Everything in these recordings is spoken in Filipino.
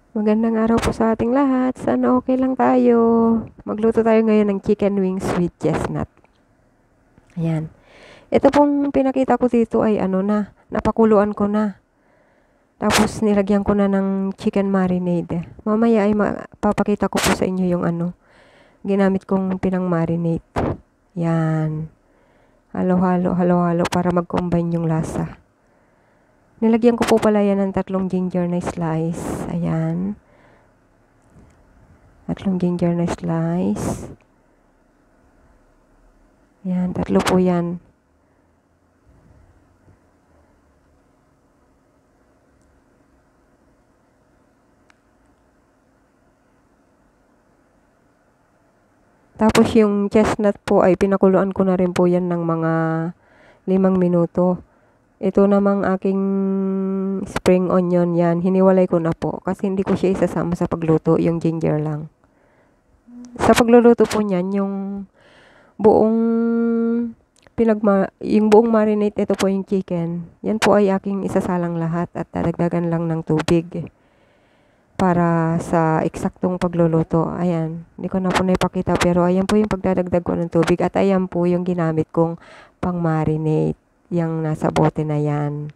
Magandang araw po sa ating lahat. Sana okay lang tayo. Magluto tayo ngayon ng chicken wings with chestnut. Ayan. Ito pong pinakita ko dito ay napakuluan ko na. Tapos nilagyan ko na ng chicken marinade. Mamaya ay papakita ko po sa inyo yung ginamit kong pinang marinade. Yan. Halo-halo para mag-combine yung lasa. Nilagyan ko po pala yan ng 3 ginger na slice. Ayan. 3 ginger na slice. Ayan, 3 po yan. Tapos yung chestnut po ay pinakuluan ko na rin po yan ng mga 5 minuto. Ito namang aking spring onion yan. Hiniwalay ko na po kasi hindi ko siya isasama sa pagluto, yung ginger lang. Sa pagluluto po niyan, yung buong marinate, ito po yung chicken. Yan po ay aking isasalang lahat at dadagdagan lang ng tubig para sa eksaktong pagluluto. Ayan, hindi ko na po naipakita pero ayan po yung pagdadagdag ko ng tubig at ayan po yung ginamit kong pang marinate. Yang nasa bote na yan.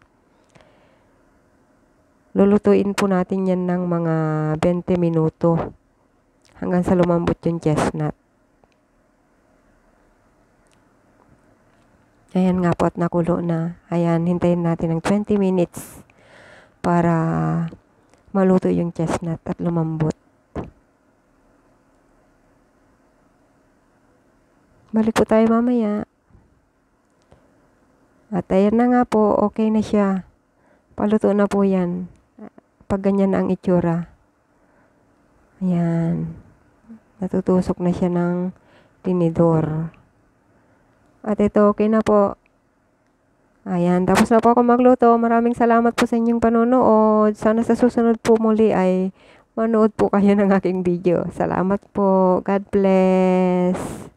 Lulutuin po natin yan ng mga 20 minuto hanggang sa lumambot yung chestnut. Ayan nga po at nakulo na. Ayan, hintayin natin ng 20 minutes para maluto yung chestnut at lumambot. Balik po tayo mamaya. At ayan na nga po, okay na siya. Paluto na po yan. Pag ganyan na ang itsura. Ayan. Natutusok na siya ng tinidor. At ito, okay na po. Ayan, tapos na po ako magluto. Maraming salamat po sa inyong panonood. Sana sa susunod po muli ay manood po kayo ng aking video. Salamat po. God bless.